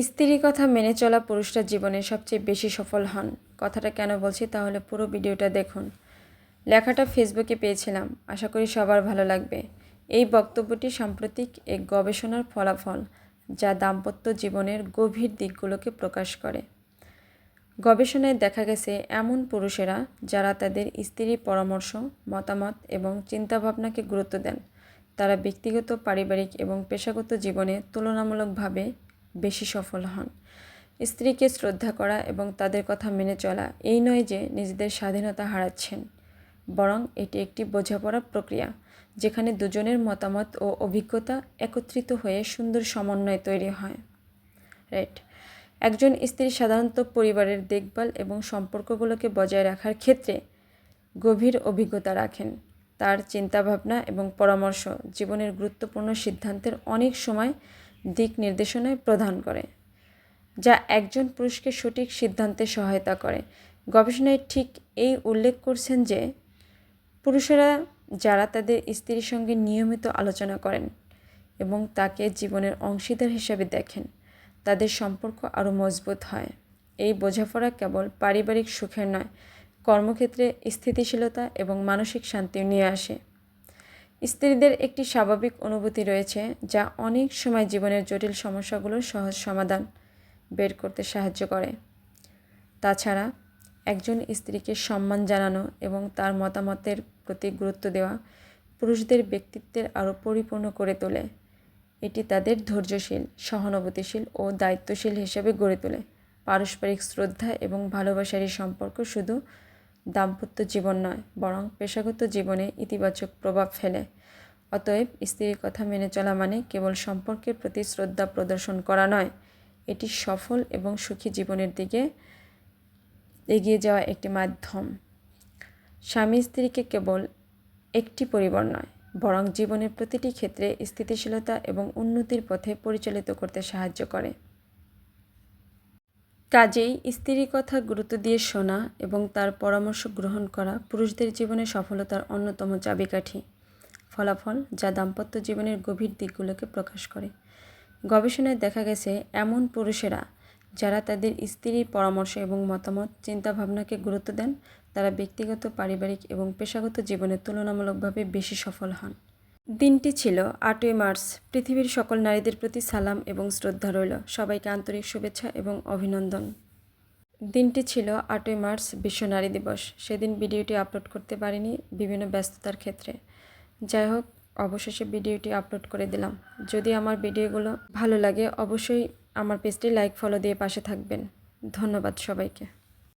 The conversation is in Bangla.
স্ত্রীর কথা মেনে চলা পুরুষরা জীবনে সবচেয়ে বেশি সফল হন। কথাটা কেন বলছি তাহলে পুরো ভিডিওটা দেখুন। লেখাটা ফেসবুকে পেয়েছিলাম, আশা করি সবার ভালো লাগবে। এই বক্তব্যটি সাম্প্রতিক এক গবেষণার ফলাফল, যা দাম্পত্য জীবনের গভীর দিকগুলোকে প্রকাশ করে। গবেষণায় দেখা গেছে এমন পুরুষেরা যারা তাদের স্ত্রীর পরামর্শ, মতামত এবং চিন্তাভাবনাকে গুরুত্ব দেন, তারা ব্যক্তিগত, পারিবারিক এবং পেশাগত জীবনে তুলনামূলকভাবে বেশি সফল হন। স্ত্রীকে শ্রদ্ধা করা এবং তাদের কথা মেনে চলা এই নয় যে নিজেদের স্বাধীনতা হারাচ্ছেন, বরং এটি একটি বোঝাপড়ার প্রক্রিয়া যেখানে দুজনের মতামত ও অভিজ্ঞতা একত্রিত হয়ে সুন্দর সমন্বয় তৈরি হয়। রাইট। একজন স্ত্রী সাধারণত পরিবারের দেখভাল এবং সম্পর্কগুলোকে বজায় রাখার ক্ষেত্রে গভীর অভিজ্ঞতা রাখেন। তার চিন্তাভাবনা এবং পরামর্শ জীবনের গুরুত্বপূর্ণ সিদ্ধান্তের অনেক সময় দিক নির্দেশনায় প্রদান করে, যা একজন পুরুষকে সঠিক সিদ্ধান্তে সহায়তা করে। গবেষণায় ঠিক এই উল্লেখ করছেন যে পুরুষেরা যারা তাদের স্ত্রীর সঙ্গে নিয়মিত আলোচনা করেন এবং তাকে জীবনের অংশীদার হিসেবে দেখেন, তাদের সম্পর্ক আরও মজবুত হয়। এই বোঝাপড়া কেবল পারিবারিক সুখের নয়, কর্মক্ষেত্রে স্থিতিশীলতা এবং মানসিক শান্তিও নিয়ে আসে। স্ত্রীদের একটি স্বাভাবিক অনুভূতি রয়েছে যা অনেক সময় জীবনের জটিল সমস্যাগুলোর সহজ সমাধান বের করতে সাহায্য করে। তাছাড়া একজন স্ত্রীকে সম্মান জানানো এবং তার মতামতের প্রতি গুরুত্ব দেওয়া পুরুষদের ব্যক্তিত্বের আরও পরিপূর্ণ করে তোলে। এটি তাদের ধৈর্যশীল, সহানুভূতিশীল ও দায়িত্বশীল হিসেবে গড়ে তোলে। পারস্পরিক শ্রদ্ধা এবং ভালোবাসার এই সম্পর্ক শুধু দাম্পত্য জীবন নয়, বরং পেশাগত জীবনে ইতিবাচক প্রভাব ফেলে। অতএব স্ত্রীর কথা মেনে চলা মানে কেবল সম্পর্কের প্রতি শ্রদ্ধা প্রদর্শন করা নয়, এটি সফল এবং সুখী জীবনের দিকে এগিয়ে যাওয়া একটি মাধ্যম। স্বামী স্ত্রীকে কেবল একটি পরিবার নয়, বরং জীবনের প্রতিটি ক্ষেত্রে স্থিতিশীলতা এবং উন্নতির পথে পরিচালিত করতে সাহায্য করে। কাজেই স্ত্রীর কথা গুরুত্ব দিয়ে শোনা এবং তার পরামর্শ গ্রহণ করা পুরুষদের জীবনে সফলতার অন্যতম চাবিকাঠি। ফলাফল, যা দাম্পত্য জীবনের গভীর দিকগুলোকে প্রকাশ করে। গবেষণায় দেখা গেছে এমন পুরুষেরা যারা তাদের স্ত্রীর পরামর্শ এবং মতামত, চিন্তাভাবনাকে গুরুত্ব দেন, তারা ব্যক্তিগত, পারিবারিক এবং পেশাগত জীবনে তুলনামূলকভাবে বেশি সফল হন। দিনটি ছিল 8ই মার্চ। পৃথিবীর সকল নারীদের প্রতি সালাম এবং শ্রদ্ধা রইল। সবাইকে আন্তরিক শুভেচ্ছা এবং অভিনন্দন। দিনটি ছিল 8ই মার্চ, বিশ্ব নারী দিবস। সেদিন ভিডিওটি আপলোড করতে পারিনি বিভিন্ন ব্যস্ততার ক্ষেত্রে। যাই হোক, অবশেষে ভিডিওটি আপলোড করে দিলাম। যদি আমার ভিডিওগুলো ভালো লাগে অবশ্যই আমার পেজটি লাইক, ফলো দিয়ে পাশে থাকবেন। ধন্যবাদ সবাইকে।